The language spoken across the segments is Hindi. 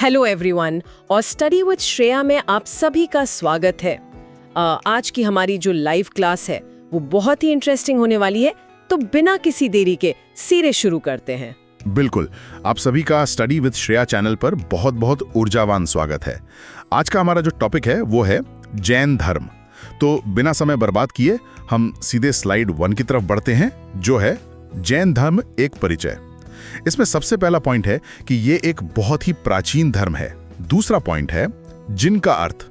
हेलो एवरीवन और स्टडी विद श्रेया में आप सभी का स्वागत है। आज की हमारी जो लाइव क्लास है वो बहुत ही इंटरेस्टिंग होने वाली है, तो बिना किसी देरी के सीधे शुरू करते हैं। बिल्कुल, आप सभी का स्टडी विद श्रेया चैनल पर बहुत बहुत ऊर्जावान स्वागत है। आज का हमारा जो टॉपिक है वो है जैन धर्म। तो बिना समय बर्बाद किए हम सीधे स्लाइड 1 की तरफ बढ़ते हैं, जो है जैन धर्म एक परिचय। इसमें सबसे पहला पॉइंट है कि ये एक बहुत ही प्राचीन धर्म है। दूसरा पॉइंट है जिन का अर्थ।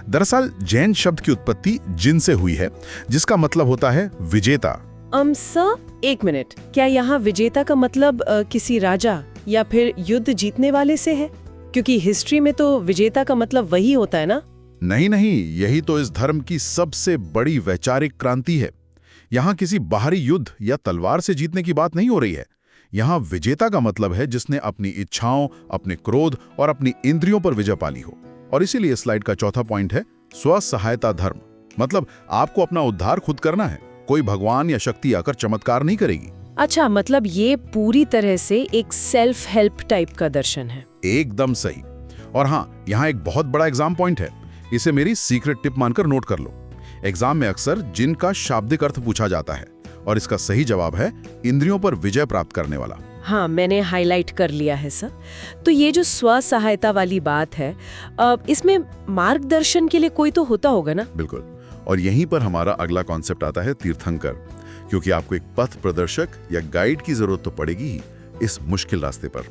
दरअसल जैन शब्द की उत्पत्ति जिन से हुई है, जिसका मतलब होता है विजेता। सर, एक मिनट, क्या यहाँ विजेता का मतलब किसी राजा या फिर युद्ध जीतने वाले से है? क्योंकि हिस्ट्री में तो विजेता का मतलब वही होता है ना? नहीं, यही तो इस धर्म की सबसे बड़ी वैचारिक क्रांति है। यहाँ किसी बाहरी युद्ध या तलवार से जीतने की बात नहीं हो रही है। यहाँ विजेता का मतलब है जिसने अपनी इच्छाओं, अपने क्रोध और अपनी इंद्रियों पर विजय पाली हो। और इसीलिए स्लाइड का चौथा पॉइंट है स्व सहायता धर्म। मतलब आपको अपना उद्धार खुद करना है, कोई भगवान या शक्ति आकर चमत्कार नहीं करेगी। अच्छा, मतलब ये पूरी तरह से एक सेल्फ हेल्प टाइप का दर्शन है। एकदम सही। और हाँ, यहाँ एक बहुत बड़ा एग्जाम पॉइंट है, इसे मेरी सीक्रेट टिप मानकर नोट कर लो। एग्जाम में अक्सर जिन का शाब्दिक अर्थ पूछा जाता है और इसका सही जवाब है इंद्रियों पर विजय प्राप्त करने वाला। हाँ, मैंने हाईलाइट कर लिया है सर। तो ये जो स्व सहायता वाली बात है, इसमें मार्गदर्शन के लिए कोई तो होता होगा ना? बिल्कुल। और यहीं पर हमारा अगला कॉन्सेप्ट आता है तीर्थंकर, क्योंकि आपको एक पथ प्रदर्शक या गाइड की जरूरत तो पड़ेगी ही इस मुश्किल रास्ते पर।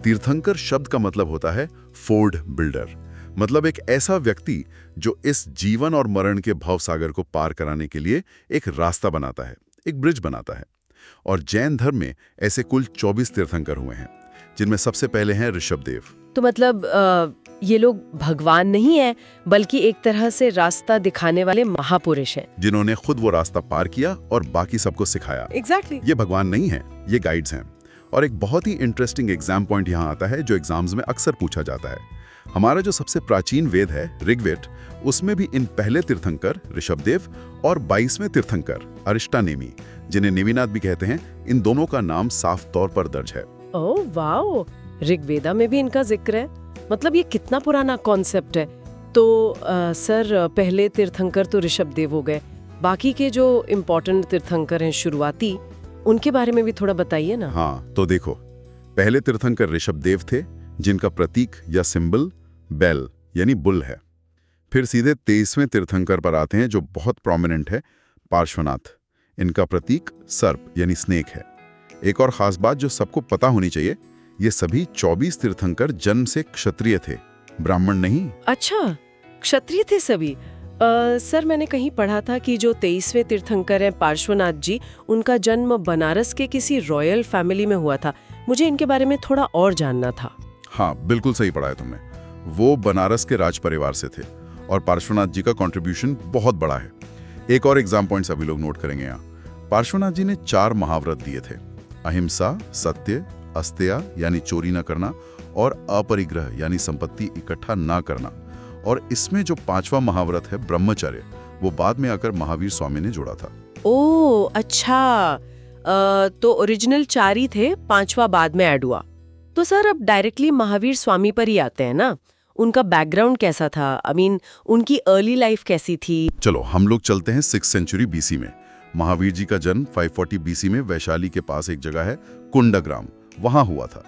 तीर्थंकर शब्द का मतलब होता है फोर्ड बिल्डर, मतलब एक ऐसा व्यक्ति जो इस जीवन और मरण के भवसागर को पार कराने के लिए एक रास्ता बनाता है, एक ब्रिज बनाता है। और जैन धर्म में ऐसे कुल 24 तीर्थंकर हुए हैं, जिनमें सबसे पहले हैं ऋषभदेव। तो मतलब ये लोग भगवान नहीं है, बल्कि एक तरह से रास्ता दिखाने वाले महापुरुष हैं, जिन्होंने खुद वो रास्ता पार किया और बाकी सबको सिखाया। Exactly. ये भगवान नहीं है, ये गाइड्स हैं। और एक बहुत ही इंटरेस्टिंग एग्जाम पॉइंट यहाँ आता है, जो एग्जाम्स में अक्सर पूछा जाता है। हमारा जो सबसे प्राचीन वेद है ऋग्वेद, उसमें भी इन पहले तीर्थंकर ऋषभदेव और 22वें तीर्थंकर अरिष्टानेमी, जिन्हें नेमिनाथ भी कहते हैं, इन दोनों का नाम साफ तौर पर दर्ज है। ओह वाओ, ऋग्वेदा में भी इनका जिक्र है। मतलब ये कितना पुराना कॉन्सेप्ट है। तो सर, पहले तीर्थंकर तो ऋषभदेव हो गए, बाकी के जो इम्पोर्टेंट तीर्थंकर हैं शुरुआती, उनके बारे में भी थोड़ा बताइए ना। हाँ, तो देखो, पहले तीर्थंकर ऋषभदेव थे, जिनका प्रतीक या सिंबल बैल यानी बुल है। फिर सीधे 23वें तीर्थंकर पर आते हैं, जो बहुत प्रोमिनेंट है, पार्श्वनाथ। इनका प्रतीक सर्प यानी स्नेक है। एक और खास बात जो सबको पता होनी चाहिए, ये सभी 24 तीर्थंकर जन्म से क्षत्रिय थे, ब्राह्मण नहीं। अच्छा, क्षत्रिय थे सभी। सर, मैंने कहीं पढ़ा था कि जो 23वें तीर्थंकर हैं पार्श्वनाथ जी, उनका जन्म बनारस के किसी रॉयल फैमिली में हुआ था। मुझे इनके बारे में थोड़ा और जानना था। हाँ, बिल्कुल सही पढ़ा है तुमने। वो बनारस के राज परिवार से थे और पार्श्वनाथ जी का कंट्रीब्यूशन बहुत बड़ा है। एक और एग्जाम पॉइंट सभी लोग नोट करेंगे यहाँ। पार्श्वनाथ जी ने 4 महाव्रत दिए थे: अहिंसा, सत्य, अस्तेय यानी चोरी न करना, और अपरिग्रह यानी संपत्ति इकट्ठा ना करना। और इसमें जो 5वां महाव्रत है ब्रह्मचर्य, वो बाद में आकर महावीर स्वामी ने जोड़ा था। ओह अच्छा, तो ओरिजिनल 4 ही थे, 5वां बाद में ऐड हुआ। तो सर, अब डायरेक्टली महावीर स्वामी पर ही आते हैं ना। उनका बैकग्राउंड कैसा था? उनकी अर्ली लाइफ कैसी थी? चलो हम लोग चलते हैं 6th सेंचुरी बीसी में। महावीर जी का जन्म 540 बीसी में वैशाली के पास एक जगह है कुंडग्राम, वहां हुआ था।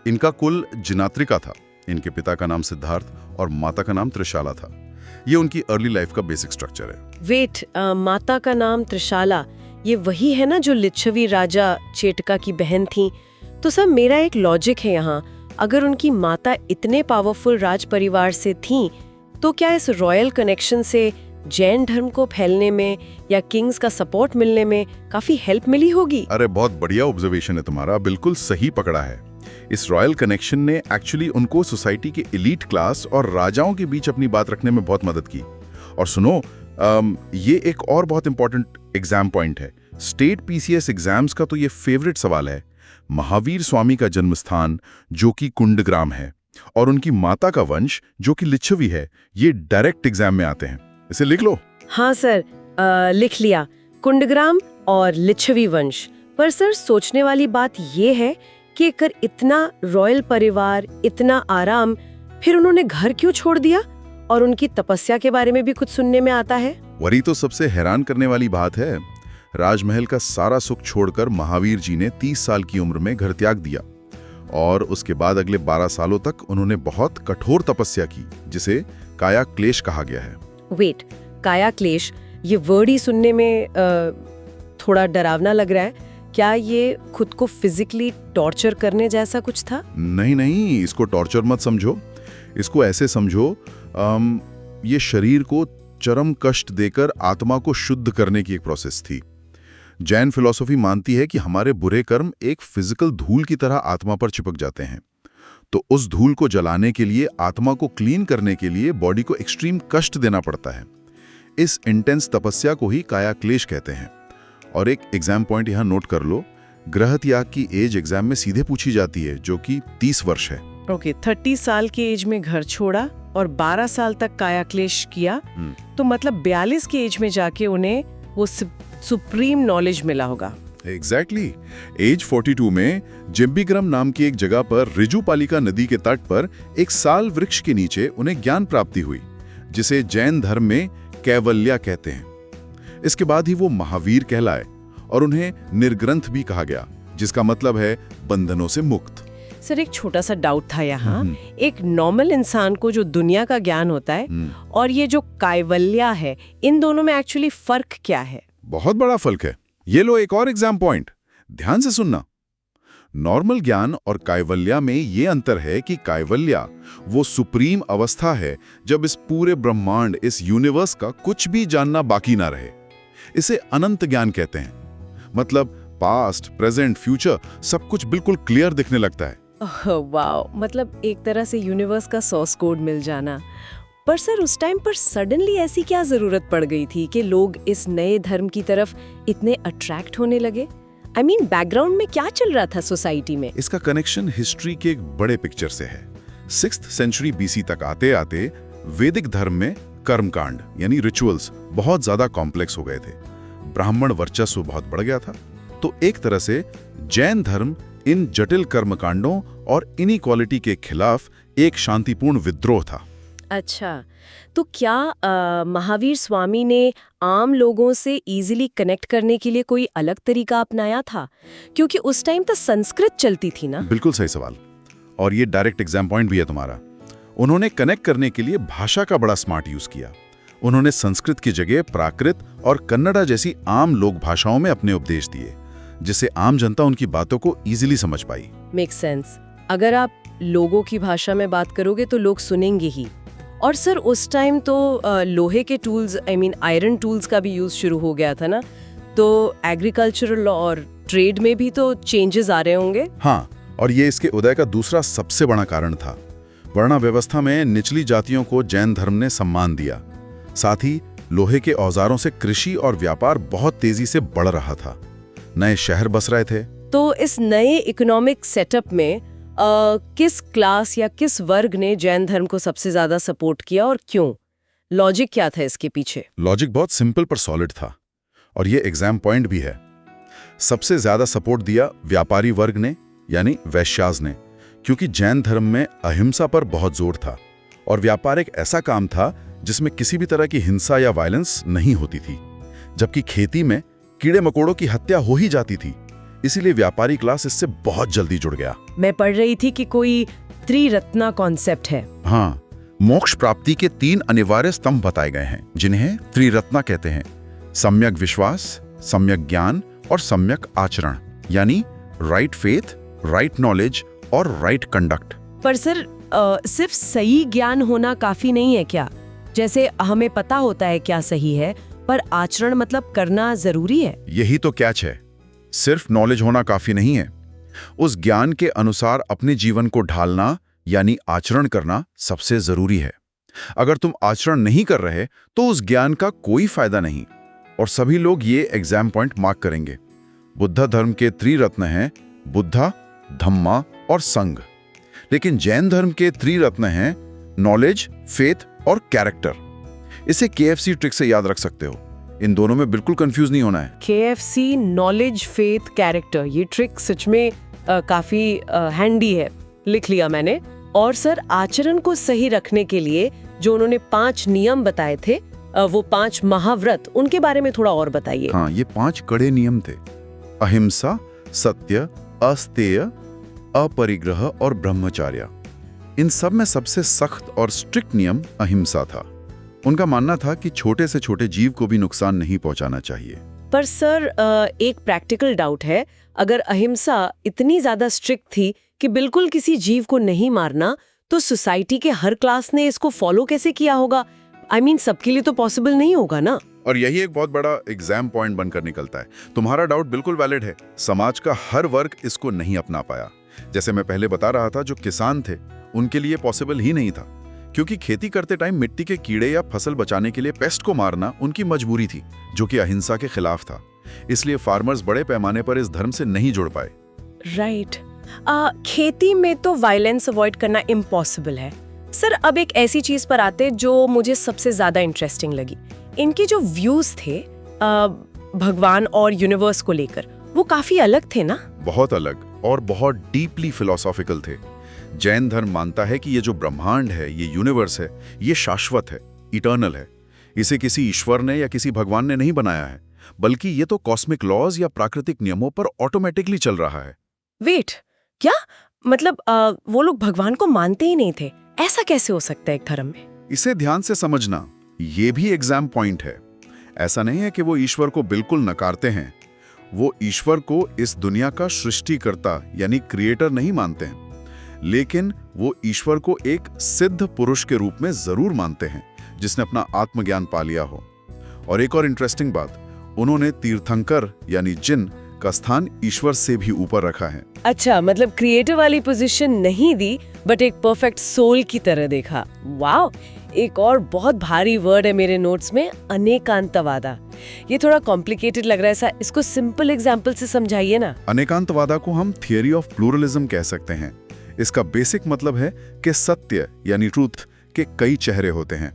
इनका कुल जिनात्रिका था। इनके पिता का नाम सिद्धार्थ और माता का नाम त्रिशाला था। ये उनकी अर्ली लाइफ का बेसिक स्ट्रक्चर है। वेट, माता का नाम त्रिशाला, ये वही है ना जो लिच्छवी राजा चेटका की बहन थी? तो सर, मेरा एक लॉजिक है यहाँ, अगर उनकी माता इतने पावरफुल राज परिवार से थीं, तो क्या इस रॉयल कनेक्शन से जैन धर्म को फैलने में या किंग्स का सपोर्ट मिलने में काफी हेल्प मिली होगी? अरे बहुत बढ़िया ऑब्जर्वेशन है तुम्हारा, बिल्कुल सही पकड़ा है। इस रॉयल कनेक्शन ने एक्चुअली उनको सोसाइटी के एलीट क्लास और राजाओं के बीच अपनी बात रखने में बहुत मदद की। और सुनो, ये एक और बहुत इंपॉर्टेंट एग्जाम पॉइंट है। स्टेट पीसीएस एग्जाम्स का तो ये फेवरेट सवाल है। महावीर स्वामी का जन्म स्थान जो कि कुंडग्राम है, और उनकी माता का वंश जो कि लिच्छवी है, ये डायरेक्ट एग्जाम में आते हैं। इसे लिख लो। हाँ सर, लिख लिया, कुंडग्राम और लिच्छवी वंश। पर सर, सोचने वाली बात ये है कि अगर इतना रॉयल परिवार, इतना आराम, फिर उन्होंने घर क्यों छोड़ दिया? और उनकी तपस्या के बारे में भी कुछ सुनने में आता है। वही तो सबसे हैरान करने वाली बात है। राजमहल का सारा सुख छोड़कर महावीर जी ने 30 साल की उम्र में घर त्याग दिया और उसके बाद अगले 12 सालों तक उन्होंने बहुत कठोर तपस्या की, जिसे काया क्लेश कहा गया है। वेट, काया क्लेश, ये वर्ड ही सुनने में थोड़ा डरावना लग रहा है। क्या ये खुद को फिजिकली टॉर्चर करने जैसा कुछ था? नहीं, इसको टॉर्चर मत समझो। इसको ऐसे समझो, ये शरीर को चरम कष्ट देकर आत्मा को शुद्ध करने की एक प्रोसेस थी। जैन फिलॉसफी मानती है कि हमारे बुरे कर्म एक फिजिकल धूल की तरह आत्मा पर चिपक जाते हैं। तो उस धूल को जलाने के लिए, आत्मा को क्लीन करने के लिए बॉडी को एक्सट्रीम कष्ट देना पड़ता है। इस इंटेंस तपस्या को ही काया क्लेश कहते हैं। और एक एग्जाम पॉइंट यहाँ नोट कर लो, ग्रह त्याग की एज एग्जाम में सीधे पूछी जाती है, जो कि 30 वर्ष है। ओके, 30 साल की एज में घर छोड़ा और 12 साल तक काया क्लेश किया, तो मतलब 42 की एज में जाके उन्हें वो सुप्रीम नॉलेज मिला होगा। एग्जैक्टली। एज 42 में जिम्बीग्रम नाम की एक जगह पर ऋजुपालिका नदी के तट पर एक साल वृक्ष के नीचे उन्हें ज्ञान प्राप्ति हुई, जिसे जैन धर्म में कैवल्या कहते हैं। इसके बाद ही वो महावीर कहलाए और उन्हें निर्ग्रंथ भी कहा गया, जिसका मतलब है बंधनों से मुक्त। सर, एक छोटा सा डाउट था यहाँ। एक नॉर्मल इंसान को जो दुनिया का ज्ञान होता है और ये जो कैवल्या है, इन दोनों में एक्चुअली फर्क क्या है? बहुत बड़ा फर्क है। ये लो एक और एग्जाम पॉइंट, ध्यान से सुनना। नॉर्मल ज्ञान और कैवल्या में ये अंतर है कि कैवल्या वो सुप्रीम अवस्था है जब इस पूरे ब्रह्मांड, इस यूनिवर्स का कुछ भी जानना बाकी ना रहे। इसे अनंत ज्ञान कहते हैं। मतलब पास्ट, प्रेजेंट, फ्यूचर सब कुछ बिल्कुल क्लियर दिखने लगता है। वाओ, मतलब एक तरह से यूनिवर्स का सोर्स कोड मिल जाना। पर सर, उस टाइम पर सडनली ऐसी क्या जरूरत पड़ गई थी कि लोग इस नए धर्म की तरफ इतने अट्रैक्ट होने लगे? I mean, बैकग्राउंड में क्या चल रहा था सोसाइटी में? इसका कनेक्शन हिस्ट्री के एक बड़े पिक्चर से है। 6th सेंचुरी BC तक आते आते वैदिक धर्म में कर्मकांड यानी रिचुअल्स बहुत ज्यादा कॉम्प्लेक्स हो गए थे। ब्राह्मण वर्चस्व बहुत बढ़ गया था। तो एक तरह से जैन धर्म इन जटिल कर्मकांडों और इनइक्वालिटी के खिलाफ एक शांतिपूर्ण विद्रोह था। अच्छा, तो क्या महावीर स्वामी ने आम लोगों से इजीली कनेक्ट करने के लिए कोई अलग तरीका अपनाया था? क्योंकि उस टाइम तो संस्कृत चलती थी ना। बिल्कुल सही सवाल, और ये डायरेक्ट एग्जाम पॉइंट भी है तुम्हारा। उन्होंने कनेक्ट करने के लिए भाषा का बड़ा स्मार्ट यूज किया। उन्होंने संस्कृत की जगह प्राकृत और कन्नड़ा जैसी आम लोक भाषाओं में अपने उपदेश दिए, जिससे आम जनता उनकी बातों को इजीली समझ पाई। Make sense. अगर आप लोगों की भाषा में बात करोगे तो लोग सुनेंगे ही। और सर, उस टाइम तो लोहे के टूल्स, आयरन टूल्स का भी यूज शुरू हो गया था ना, तो एग्रीकल्चरल और ट्रेड में भी तो चेंजेस आ रहे होंगे। हाँ, और ये इसके उदय का दूसरा सबसे बड़ा कारण था। वर्ण व्यवस्था में निचली जातियों को जैन धर्म ने सम्मान दिया। साथ ही लोहे के औजारों से कृषि और व्यापार बहुत तेजी से बढ़ रहा था। नए शहर बस रहे थे। तो इस नए इकोनॉमिक सेटअप में किस क्लास या किस वर्ग ने जैन धर्म को सबसे ज्यादा सपोर्ट किया और क्यों? लॉजिक क्या था इसके पीछे? लॉजिक बहुत सिंपल पर सॉलिड था, और ये एग्जाम पॉइंट भी है। सबसे ज्यादा सपोर्ट दिया व्यापारी वर्ग ने, यानी वैश्याज ने, क्योंकि जैन धर्म में अहिंसा पर बहुत जोर था और व्यापार एक ऐसा काम था जिसमें किसी भी तरह की हिंसा या वायलेंस नहीं होती थी। जबकि खेती में कीड़े मकोड़ों की हत्या हो ही जाती थी, इसीलिए व्यापारी क्लास इससे बहुत जल्दी जुड़ गया। मैं पढ़ रही थी कि कोई त्रिरत्ना कॉन्सेप्ट है। हाँ, मोक्ष प्राप्ति के 3 अनिवार्य स्तंभ बताए गए हैं, जिन्हें त्रिरत्ना कहते हैं। सम्यक विश्वास, सम्यक ज्ञान और सम्यक आचरण, यानी राइट फेथ, राइट नॉलेज और राइट कंडक्ट। पर सर, सिर्फ सही ज्ञान होना काफी नहीं है क्या? जैसे हमें पता होता है क्या सही है, पर आचरण मतलब करना जरूरी है। यही तो कैच है। सिर्फ नॉलेज होना काफी नहीं है, उस ज्ञान के अनुसार अपने जीवन को ढालना यानी आचरण करना सबसे जरूरी है। अगर तुम आचरण नहीं कर रहे तो उस ज्ञान का कोई फायदा नहीं। और सभी लोग ये एग्जाम पॉइंट मार्क करेंगे। बुद्ध धर्म के त्रिरत्न हैं बुद्धा, धम्मा और संघ। लेकिन जैन धर्म के त्रिरत्न हैं नॉलेज, फेथ और कैरेक्टर। इसे KFC ट्रिक से याद रख सकते हो। इन दोनों में बिल्कुल कंफ्यूज नहीं होना है। KFC, नॉलेज, फेथ, कैरेक्टर, ये ट्रिक सच में काफी हैंडी है। लिख लिया मैंने। और सर आचरण को सही रखने के लिए जो उन्होंने 5 नियम बताए थे, वो 5 महाव्रत, उनके बारे में थोड़ा और बताइए। हाँ, ये 5 कड़े नियम थे। अहिंसा, सत्य, अस्तेय, अपरिग्रह और ब्रह्मचर्य। इन सब में सबसे सख्त और स्ट्रिक्ट नियम अहिंसा था। उनका मानना था कि छोटे से छोटे जीव को भी नुकसान नहीं पहुंचाना चाहिए। पर सर एक प्रैक्टिकल डाउट है, अगर अहिंसा इतनी ज्यादा स्ट्रिक्ट थी कि बिल्कुल किसी जीव को नहीं मारना, तो सोसाइटी के हर क्लास ने इसको फॉलो कैसे किया होगा? I mean, सबके लिए तो पॉसिबल नहीं होगा ना। और यही एक बहुत बड़ा एग्जाम पॉइंट बनकर निकलता है। तुम्हारा डाउट बिल्कुल वैलिड है। समाज का हर वर्ग इसको नहीं अपना पाया। जैसे मैं पहले बता रहा था, जो किसान थे उनके लिए पॉसिबल ही नहीं था, क्योंकि खेती करते टाइम मिट्टी के कीड़े या फसल बचाने के लिए पेस्ट को मारना उनकी मजबूरी थी, जो कि अहिंसा के खिलाफ था। इसलिए फार्मर्स बड़े पैमाने पर इस धर्म से नहीं जुड़ पाए। राइट। खेती में तो वायलेंस अवॉइड करना इम्पॉसिबल है। सर अब एक ऐसी चीज पर आते जो मुझे सबसे ज्यादा इंटरेस्टिंग लगी। इनके जो व्यूज थे भगवान और यूनिवर्स को लेकर, वो काफी अलग थे ना? बहुत अलग और बहुत डीपली फिलोसॉफिकल थे। जैन धर्म मानता है कि ये जो ब्रह्मांड है, ये यूनिवर्स है, ये शाश्वत है, इटर्नल है। इसे किसी ईश्वर ने या किसी भगवान ने नहीं बनाया है, बल्कि ये तो कॉस्मिक लॉज या प्राकृतिक नियमों पर ऑटोमेटिकली चल रहा है। वेट, क्या मतलब वो लोग भगवान को मानते ही नहीं थे? ऐसा कैसे हो सकता है एक धर्म में? इसे ध्यान से समझना, ये भी एग्जाम पॉइंट है। ऐसा नहीं है कि वो ईश्वर को बिल्कुल नकारते हैं। वो ईश्वर को इस दुनिया का सृष्टिकर्ता यानी क्रिएटर नहीं मानते हैं, लेकिन वो ईश्वर को एक सिद्ध पुरुष के रूप में जरूर मानते हैं, जिसने अपना आत्मज्ञान पा लिया हो। और एक और इंटरेस्टिंग बात, उन्होंने तीर्थंकर यानी जिन का स्थान ईश्वर से भी ऊपर रखा है। अच्छा, मतलब क्रिएटर वाली पोजीशन नहीं दी, बट एक परफेक्ट सोल की तरह देखा। वाओ! एक और बहुत भारी वर्ड है मेरे नोट्स में, अनेकांतवादा। ये थोड़ा कॉम्प्लिकेटेड लग रहा है, इसको सिंपल एग्जांपल से समझाइए ना। अनेकांतवादा को हम थियरी ऑफ प्लूरलिज्म कह सकते हैं। इसका बेसिक मतलब है कि सत्य यानी ट्रूथ के कई चेहरे होते हैं।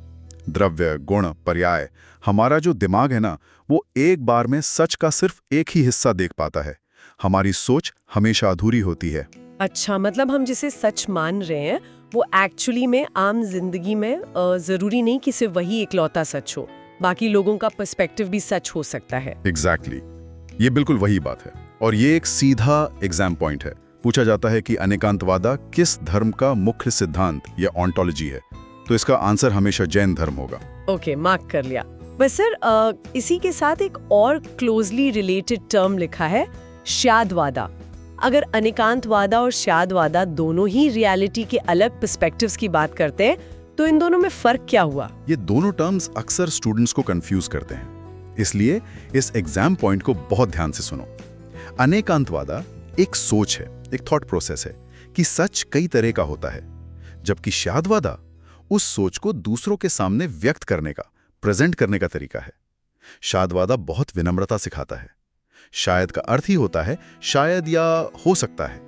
द्रव्य, गुण, पर्याय। हमारा जो दिमाग है ना, वो एक बार में सच का सिर्फ एक ही हिस्सा देख पाता है। हमारी सोच हमेशा अधूरी होती है। अच्छा, मतलब हम जिसे सच मान रहे हैं वो एक्चुअली में आम जिंदगी में जरूरी नहीं कि सिर्फ वही इकलौता सच हो, बाकी लोगों का पर्सपेक्टिव भी सच हो सकता है। एग्जैक्टली, ये बिल्कुल वही बात है। और ये एक सीधा एग्जाम पॉइंट है। पूछा जाता है कि अनेकांतवादा किस धर्म का मुख्य सिद्धांत या ऑन्टोलॉजी है, तो इसका आंसर हमेशा जैन धर्म होगा। ओके, मार्क कर लिया। बस सर इसी के साथ एक और क्लोजली रिलेटेड टर्म लिखा है, श्यादवादा। अगर अनेकांतवादा और श्यादवादा दोनों ही रियलिटी के अलग पर्सपेक्टिव्स की बात करते हैं, तो इन दोनों में फर्क क्या हुआ? ये दोनों टर्म्स अक्सर स्टूडेंट्स को कंफ्यूज करते हैं, इसलिए इस एग्जाम पॉइंट को बहुत ध्यान से सुनो। अनेकांतवादा एक सोच है, एक थॉट प्रोसेस है कि सच कई तरह का होता है, जबकि श्यादवादा उस सोच को दूसरों के सामने व्यक्त करने का, प्रेजेंट करने का तरीका है। श्यादवादा बहुत विनम्रता सिखाता है। शायद का अर्थ ही होता है शायद या हो सकता है।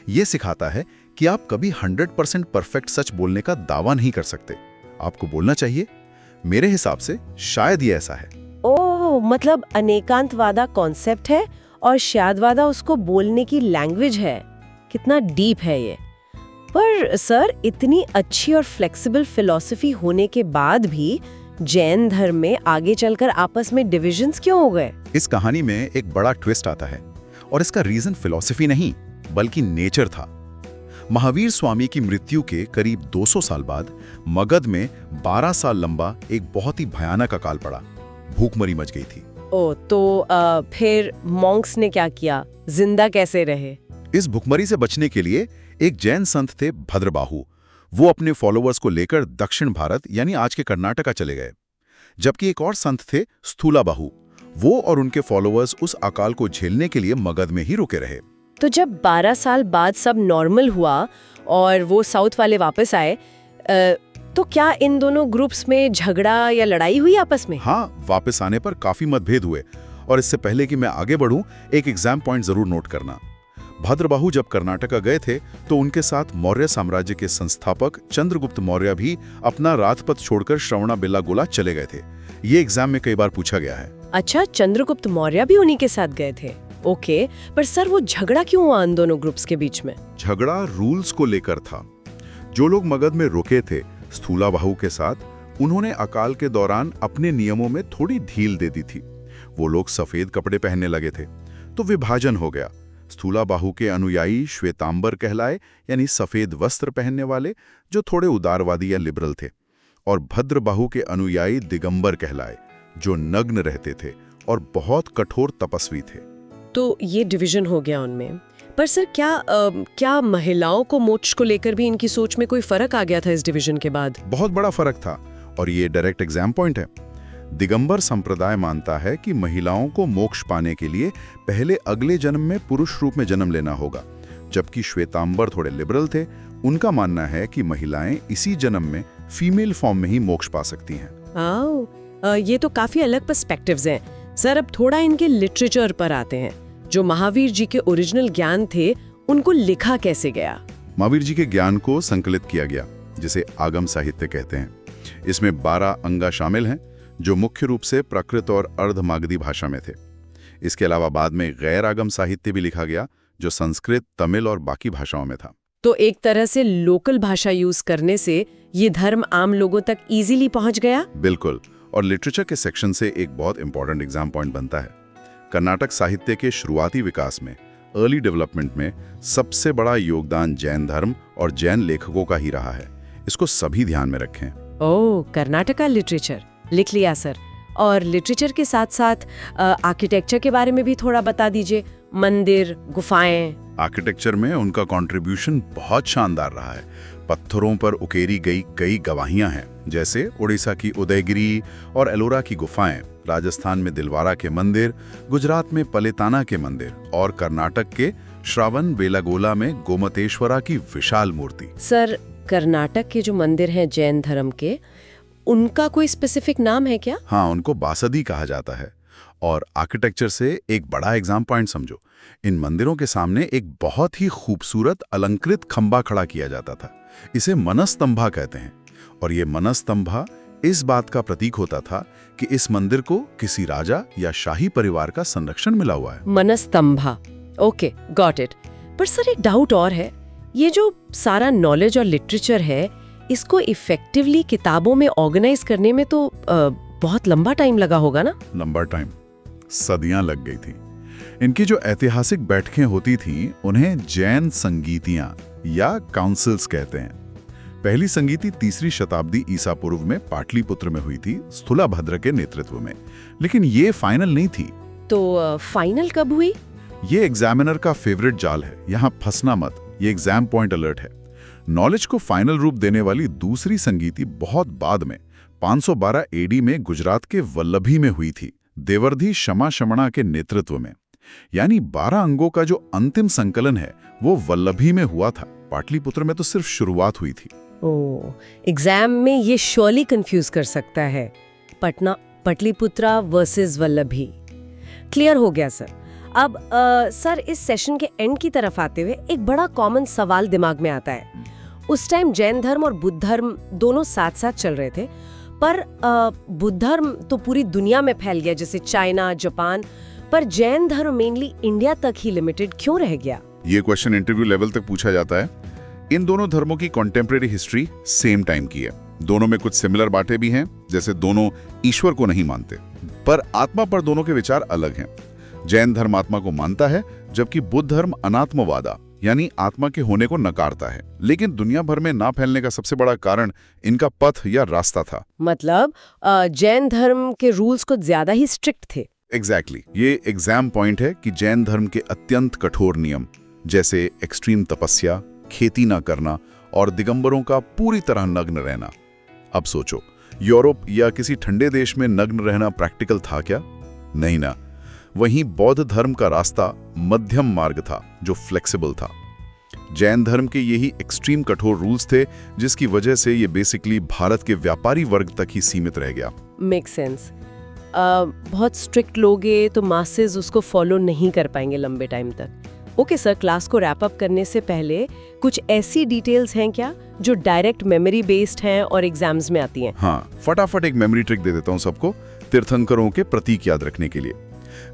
यह सिखाता है कि आप कभी 100% परफेक्ट सच बोलने का दावा नहीं कर सकते। आपको बोलना चाहिए, मेरे हिसाब से शायद ये ऐसा है। ओह, मतलब अनेकांतवादा कॉन्सेप्ट है और श्यादवादा उसको बोलने की लैंग्वेज है। कितना डीप है ये। पर सर, इतनी अच्छी और फ्लेक्सिबल फिलॉसफी होने के बाद भी जैन धर्म में आगे चलकर आपस में डिविजन्स क्यों हो गए? इस कहानी में एक बड़ा ट्विस्ट आता है, और इसका रीजन फिलॉसफी नहीं बल्कि नेचर था। महावीर स्वामी की मृत्यु के करीब 200 साल बाद मगध में 12 साल लंबा एक बहुत ही भयानक अकाल पड़ा। भूखमरी मच गई थी। ओ, तो फिर मॉन्क्स ने क्या किया? जिंदा कैसे रहे? इस भूखमरी से बचने के लिए एक जैन संत थे भद्रबाहु। वो अपने फॉलोअर्स को लेकर दक्षिण भारत यानी आज के कर्नाटका चले गए। जबकि एक और संत थे स्थूलाबाहु। वो और उनके फॉलोअर्स उस अकाल को झेलने के लिए मगध में ही रुके रहे। तो जब 12 साल बाद सब नॉर्मल हुआ और वो साउथ वाले वापस आए, तो क्या इन दोनों ग्रुप्स में झगड़ा या लड़ाई हुई आपस में? हाँ, वापस आने पर काफी मतभेद हुए। और इससे पहले कि मैं आगे बढ़ूं, एक एग्जाम पॉइंट जरूर नोट करना। भद्रबाहु जब कर्नाटका गए थे तो उनके साथ मौर्य साम्राज्य के संस्थापक चंद्रगुप्त मौर्य भी अपना राजपथ छोड़कर श्रवणबेलागोला चले गए थे। ये एग्जाम में कई बार पूछा गया है। अच्छा, चंद्रगुप्त मौर्य भी उन्हीं के साथ गए थे। ओके, पर सर वो झगड़ा क्यों हुआ इन दोनों ग्रुप्स के बीच में? झगड़ा रूल्स को लेकर था। जो लोग मगध में रुके थे स्थूलाबाहु के साथ, उन्होंने अकाल के दौरान अपने नियमों में थोड़ी ढील दे दी थी। वो लोग सफेद कपड़े पहनने लगे थे, तो विभाजन हो गया। स्थूलाबाहु के अनुयायी श्वेतांबर कहलाए, यानी सफेद वस्त्र पहनने वाले, जो थोड़े उदारवादी या लिबरल थे, और भद्रबाहु के अनुयायी दिगंबर कहलाए, जो नग्न रहते थे और बहुत कठोर तपस्वी थे। तो ये डिवीजन हो गया उनमें। पर सर क्या महिलाओं को मोक्ष को लेकर भी इनकी सोच में कोई फर्क आ गया था इस डिवीजन के बाद? बहुत बड़ा फर्क था, और ये डायरेक्ट एग्जाम पॉइंट है। दिगंबर संप्रदाय मानता है कि महिलाओं को मोक्ष पाने के लिए पहले अगले जन्म में पुरुष रूप में जन्म लेना होगा, जबकि श्वेतांबर थोड़े लिबरल थे। उनका मानना है कि महिलाएं इसी जन्म में फीमेल फॉर्म में ही मोक्ष पा सकती हैं। ये तो काफी अलग पर्सपेक्टिव्स हैं। सर, अब थोड़ा इनके लिटरेचर पर आते हैं। जो महावीर जी के ओरिजिनल ज्ञान थे, उनको लिखा कैसे गया? महावीर जी के ज्ञान को संकलित किया गया, जिसे आगम साहित्य कहते हैं। इसमें 12 अंगा शामिल हैं, जो मुख्य रूप से प्राकृत और अर्धमागधी भाषा में थे। इसके अलावा बाद में गैर आगम साहित्य भी लिखा गया, जो संस्कृत, तमिल और बाकी भाषाओं में था। तो एक तरह से लोकल भाषा यूज करने से ये धर्म आम लोगों तक इजीली पहुंच गया। बिल्कुल, और लिटरेचर के सेक्शन से एक बहुत इंपॉर्टेंट एग्जाम पॉइंट बनता है। कर्नाटक साहित्य के शुरुआती विकास में, अर्ली डेवलपमेंट में, सबसे बड़ा योगदान जैन धर्म और जैन लेखकों का ही रहा है। इसको सभी ध्यान में रखें। ओह, कर्नाटका लिटरेचर, लिख लिया सर। और लिटरेचर के साथ साथ आर्किटेक्चर के बारे में भी थोड़ा बता दीजिए। मंदिर, गुफाएं। आर्किटेक्चर में उनका कंट्रीब्यूशन बहुत शानदार रहा है। पत्थरों पर उकेरी गई कई गवाहियां हैं, जैसे उड़ीसा की उदयगिरी और एलोरा की गुफाएं, राजस्थान में दिलवारा के मंदिर, गुजरात में पलेताना के मंदिर, और कर्नाटक के श्रावण बेलागोला में गोमतेश्वरा की विशाल मूर्ति। सर, कर्नाटक के जो मंदिर हैं जैन धर्म के, उनका कोई स्पेसिफिक नाम है क्या? हाँ, उनको बासदी कहा जाता है। और आर्किटेक्चर से एक बड़ा एग्जाम पॉइंट समझो। इन मंदिरों के सामने एक बहुत ही खूबसूरत अलंकृत खंबा खड़ा किया जाता था। इसे मनस्तंभा कहते हैं, और ये मनस्तंभा इस बात का प्रतीक होता था कि इस मंदिर को किसी राजा या शाही परिवार का संरक्षण मिला हुआ है। मनस्तंभा, ओके, गॉट इट। पर सर, एक डाउट और है। ये जो सारा नॉलेज और लिटरेचर है, इसको इफेक्टिवली किताबों में ऑर्गेनाइज करने में तो बहुत लंबा टाइम लगा होगा ना? लंबा टाइम, सदियां लग गई थी। इनकी जो ऐतिहासिक बैठकें होती थीं, उन्हें जैन संगीतियां या काउंसिल्स कहते हैं। पहली संगीति 3री शताब्दी ईसा पूर्व में पाटलिपुत्र में हुई थी, स्थूलाभद्र के नेतृत्व में। लेकिन ये फाइनल नहीं थी। तो फाइनल कब हुई? ये एग्जामिनर का फेवरेट जाल है, यहाँ फंसना मत। ये एग्जाम पॉइंट अलर्ट है। नॉलेज को फाइनल रूप देने वाली दूसरी संगीति बहुत बाद में 512 एडी में गुजरात के वल्लभी में हुई थी, देवर्धि शमा शमणा के नेतृत्व में। यानी 12 अंगों का जो अंतिम संकलन है, वो वल्लभी में हुआ था। पाटलिपुत्र में तो सिर्फ शुरुआत हुई थी। ओह, एग्जाम में ये श्योरली कंफ्यूज कर सकता है। पाटलिपुत्रा वर्सेस वल्लभी। क्लियर हो गया सर। अब सर, इस सेशन के एंड की तरफ आते हुए एक बड़ा कॉमन सवाल दिमाग में आता है। उस टाइम जैन धर्म और बुद्ध धर्म दोनों साथ साथ चल रहे थे, पर बुद्ध धर्म तो पूरी दुनिया में फैल गया, जैसे चाइना, जापान, पर जैन धर्म मेनली इंडिया तक ही लिमिटेड क्यों रह गया? ये क्वेश्चन इंटरव्यू लेवल तक पूछा जाता है। इन दोनों धर्मों की कॉन्टेम्परेरी हिस्ट्री सेम टाइम की है। दोनों में कुछ सिमिलर बातें भी हैं, जैसे दोनों ईश्वर को नहीं मानते, पर आत्मा पर दोनों के विचार अलग हैं। जैन धर्म आत्मा को मानता है, जबकि बुद्ध धर्म अनात्मवादा यानी आत्मा के होने को नकारता है। लेकिन दुनिया भर में ना फैलने का सबसे बड़ा कारण इनका पथ या रास्ता था। मतलब जैन धर्म के रूल्स कुछ ज्यादा ही स्ट्रिक्ट थे। एग्जैक्टली। ये एग्जाम पॉइंट है कि जैन धर्म के अत्यंत कठोर नियम, जैसे एक्सट्रीम तपस्या, खेती ना करना और दिगंबरों का पूरी तरह नग्न रहना। अब सोचो, यूरोप या किसी ठंडे देश में नग्न रहना प्रैक्टिकल था क्या? नहीं ना। वहीं बौद्ध धर्म का रास्ता मध्यम मार्ग था, जो फ्लेक्सिबल था। जैन धर्म के यही एक्सट्रीम कठोर रूल्स थे, जिसकी वजह से ये बेसिकली भारत के व्यापारी वर्ग तक ही सीमित रह गया। Make sense. बहुत स्ट्रिक्ट लोग हैं तो मासेस उसको फॉलो नहीं कर पाएंगे लंबे टाइम तक। ओके सर, क्लास को रैप अप करने से पहले कुछ ऐसी डिटेल्स हैं क्या जो डायरेक्ट मेमोरी बेस्ड हैं और एग्जाम्स में आती हैं? हाँ, फटाफट एक मेमोरी ट्रिक दे देता हूँ सबको, तीर्थंकरों के प्रतीक याद रखने के लिए।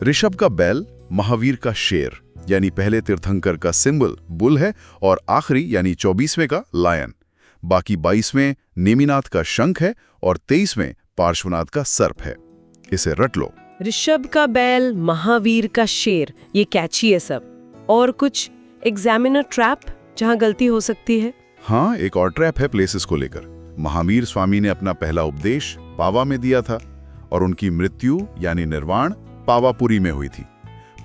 ऋषभ का बैल, महावीर का शेर यानी पहले तीर्थंकर का सिंबल बुल है, और आखिरी यानी 24वें का लायन। बाकी 22वें नेमिनाथ का शंख है और 23वें पार्श्वनाथ का सर्प है। इसे रट लो। ऋषभ का बैल, महावीर का शेर, ये कैची है सब। और कुछ एग्जामिनर ट्रैप जहां गलती हो सकती है? हाँ, एक और ट्रैप है प्लेसेस को लेकर। महावीर स्वामी ने अपना पहला उपदेश पावा में दिया था और उनकी मृत्यु यानी निर्वाण पावापुरी में हुई थी।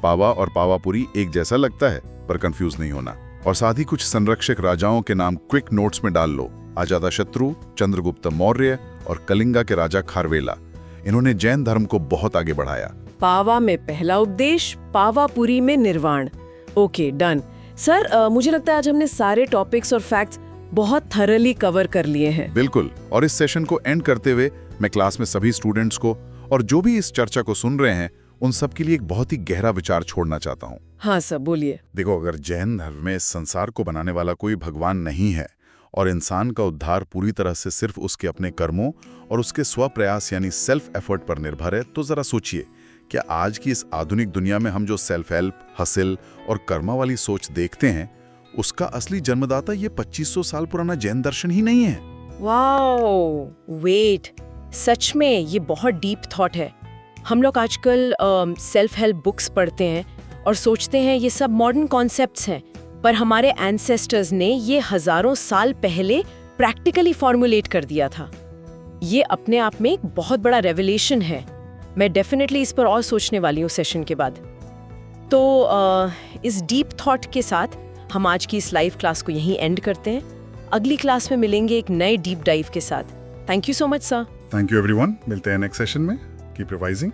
पावा और पावापुरी एक जैसा लगता है, पर कंफ्यूज नहीं होना। और साथ ही कुछ संरक्षक राजाओं के नाम क्विक नोट्स में डाल लो। अजातशत्रु, चंद्रगुप्त मौर्य और कलिंगा के राजा खारवेला। इन्होंने जैन धर्म को बहुत आगे बढ़ाया। पावा में पहला उपदेश, पावापुरी में निर्वाण। Okay, done. सर, मुझे लगता है आज हमने सारे टॉपिक्स और फैक्ट्स बहुत थरली कवर कर लिए हैं। बिल्कुल। और इस सेशन को एंड करते हुए मैं क्लास में सभी स्टूडेंट्स को और जो भी इस चर्चा को सुन रहे हैं उन सब के लिए एक बहुत ही गहरा विचार छोड़ना चाहता हूँ। हाँ सर, बोलिए। देखो, अगर जैन धर्म में इस संसार को बनाने वाला कोई भगवान नहीं है और इंसान का उद्धार पूरी तरह से सिर्फ उसके अपने कर्मों और उसके स्वप्रयास यानी सेल्फ एफर्ट पर निर्भर है, तो जरा सोचिए, क्या आज की इस आधुनिक दुनिया में हम जो सेल्फ हेल्प, हसिल और कर्मा वाली सोच देखते हैं, उसका असली जन्मदाता ये 2500 साल पुराना जैन दर्शन ही नहीं है? वाओ, वेट, सच में ये बहुत डीप थॉट है। हम लोग आजकल सेल्फ हेल्प बुक्स पढ़ते हैं और सोचते हैं ये सब मॉडर्न कॉन्सेप्ट्स हैं, पर हमारे एंसेस्टर्स ने ये हजारों साल पहले प्रैक्टिकली फॉर्मुलेट कर दिया था। ये अपने आप में एक बहुत बड़ा रेवलेशन है। मैं डेफिनेटली इस पर और सोचने वाली हूँ सेशन के बाद। तो इस डीप थॉट के साथ हम आज की इस लाइव क्लास को यहीं एंड करते हैं। अगली क्लास में मिलेंगे एक नए डीप डाइव के साथ। Thank you so much sir. Thank you everyone. मिलते हैं नेक्स्ट सेशन में। Keep revising.